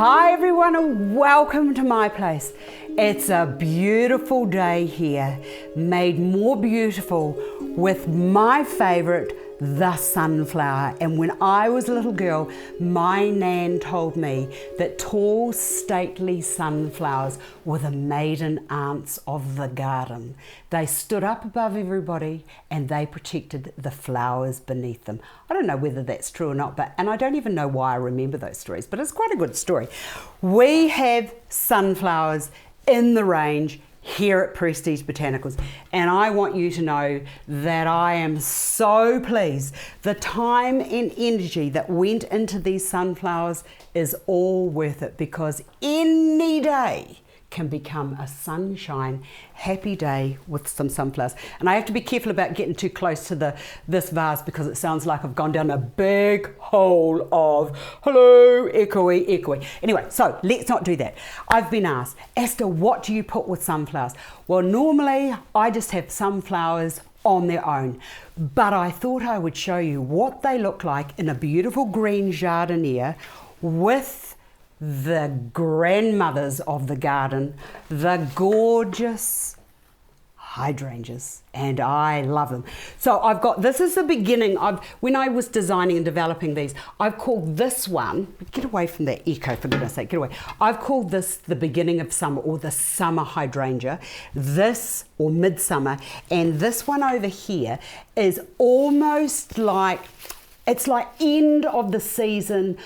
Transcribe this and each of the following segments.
Hi everyone and welcome to my place. It's a beautiful day here, made more beautiful with my favorite, the sunflower. And when I was a little girl, my nan told me that tall, stately sunflowers were the maiden aunts of the garden. They stood up above everybody and they protected the flowers beneath them. I don't know whether that's true or not, and I don't even know why I remember those stories, but it's quite a good story. We have sunflowers in the range here at Prestige Botanicals, and I want you to know that I am so pleased. The time and energy that went into these sunflowers is all worth it, because any day can become a sunshine happy day with some sunflowers. And I have to be careful about getting too close to this vase, because it sounds like I've gone down a big hole of hello, echoey. Anyway, so let's not do that. I've been asked, Astar, what do you put with sunflowers? Well, normally I just have sunflowers on their own, but I thought I would show you what they look like in a beautiful green jardiniere with the grandmothers of the garden, the gorgeous hydrangeas, and I love them. So I've got, this is the beginning. When I was designing and developing these, I've called this one, get away from that echo, for goodness sake, get away. I've called this the beginning of summer, or the summer hydrangea, this, or midsummer, and this one over here is almost like, it's like end of the season,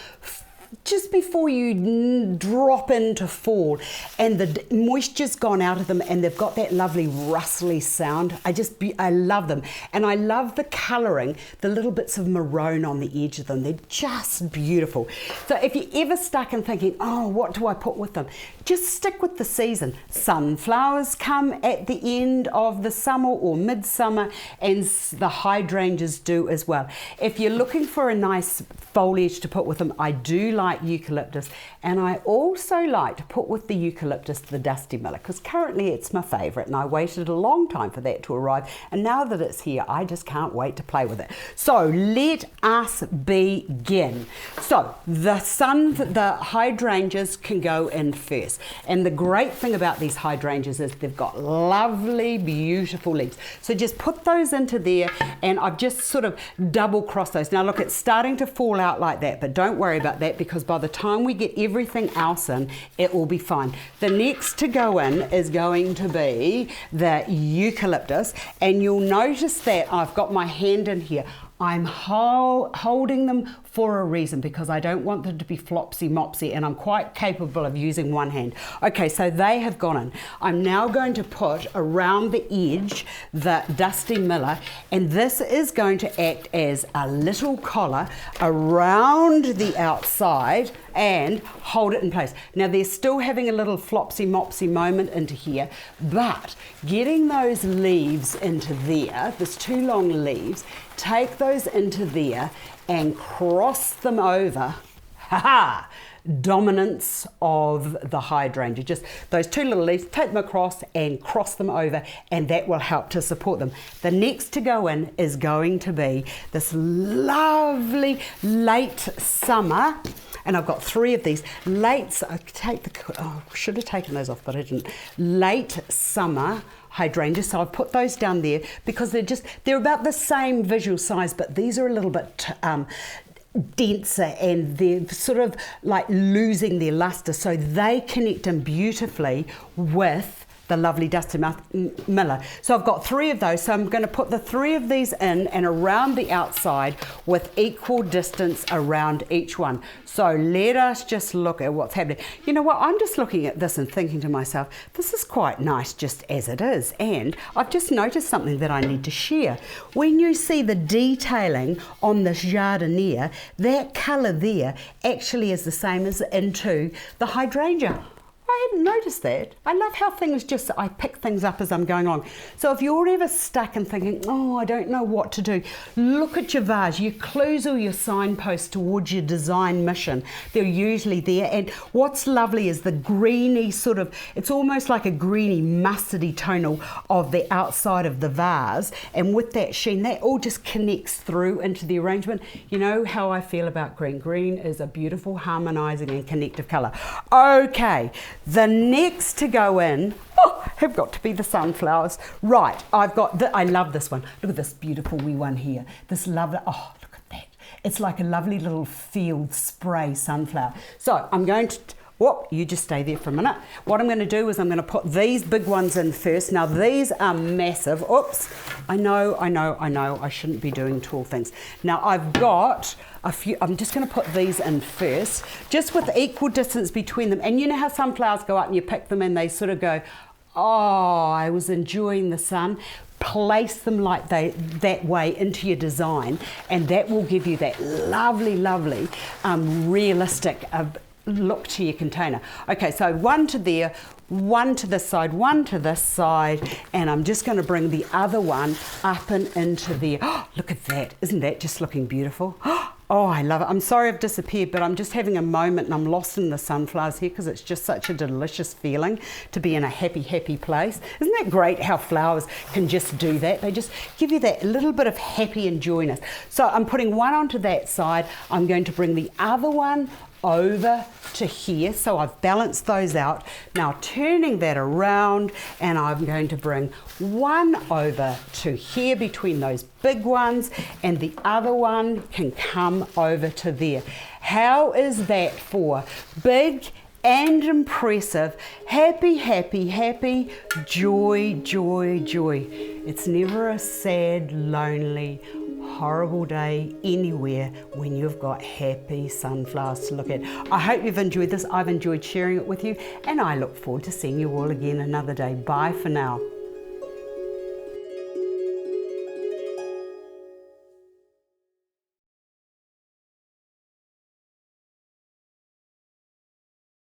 just before you drop into fall, and the moisture's gone out of them and they've got that lovely rustly sound. I love them, and I love the colouring, the little bits of maroon on the edge of them. They're just beautiful. So if you're ever stuck and thinking, oh, what do I put with them? Just stick with the season. Sunflowers come at the end of the summer or midsummer, and the hydrangeas do as well. If you're looking for a nice foliage to put with them, I do like eucalyptus, and I also like to put with the eucalyptus the dusty miller, because currently it's my favourite, and I waited a long time for that to arrive, and now that it's here I just can't wait to play with it. So let us begin. So the hydrangeas can go in first, and the great thing about these hydrangeas is they've got lovely beautiful leaves. So just put those into there, and I've just sort of double crossed those. Now look, it's starting to fall out like that, but don't worry about that, because by the time we get everything else in, it will be fine. The next to go in is going to be the eucalyptus, and you'll notice that I've got my hand in here. I'm holding them for a reason, because I don't want them to be flopsy mopsy, and I'm quite capable of using one hand. Okay, so they have gone in. I'm now going to put around the edge the dusty miller, and this is going to act as a little collar around the outside and hold it in place. Now they're still having a little flopsy mopsy moment into here, but getting those leaves into there, there's two long leaves, take those into there and cross them over. Ha-ha! Dominance of the hydrangea. Just those two little leaves, take them across and cross them over, and that will help to support them. The next to go in is going to be this lovely late summer, and I've got three of these. Should have taken those off, but I didn't. Late summer hydrangea. So I've put those down there because they're about the same visual size, but these are a little bit denser, and they're sort of like losing their luster, so they connect in beautifully with the lovely dusty miller. So I've got three of those, so I'm going to put the three of these in and around the outside with equal distance around each one. So let us just look at what's happening. You know what, I'm just looking at this and thinking to myself, this is quite nice just as it is, and I've just noticed something that I need to share. When you see the detailing on this jardiniere, that colour there actually is the same as into the hydrangea. I hadn't noticed that. I love how I pick things up as I'm going along. So if you're ever stuck and thinking, oh, I don't know what to do, look at your vase, your clues or your signposts towards your design mission. They're usually there. And what's lovely is the greeny sort of, it's almost like a greeny mustardy tonal of the outside of the vase. And with that sheen, that all just connects through into the arrangement. You know how I feel about green. Green is a beautiful, harmonizing and connective color. Okay, the next to go in, have got to be the sunflowers. Right, I love this one. Look at this beautiful wee one here. This lovely, oh, look at that. It's like a lovely little field spray sunflower. So I'm going to, whoop, you just stay there for a minute. What I'm going to do is I'm going to put these big ones in first. Now these are massive. Oops, I know, I shouldn't be doing tall things. Now I've got a few, I'm just going to put these in first, just with equal distance between them. And you know how some flowers go up and you pick them and they sort of go, oh, I was enjoying the sun. Place them like that way into your design, and that will give you that lovely, lovely, realistic look to your container. Okay, so one to there, one to this side, one to this side, and I'm just going to bring the other one up and into there. Oh, look at that. Isn't that just looking beautiful? Oh, I love it. I'm sorry I've disappeared, but I'm just having a moment and I'm lost in the sunflowers here because it's just such a delicious feeling to be in a happy, happy place. Isn't that great how flowers can just do that? They just give you that little bit of happy and joyness. So I'm putting one onto that side. I'm going to bring the other one over to here, so I've balanced those out. Now turning that around, and I'm going to bring one over to here between those big ones, and the other one can come over to there. How is that for big and impressive, happy, happy, happy, joy, joy, joy? It's never a sad, lonely, horrible day anywhere when you've got happy sunflowers to look at. I hope you've enjoyed this. I've enjoyed sharing it with you, and I look forward to seeing you all again another day. Bye for now.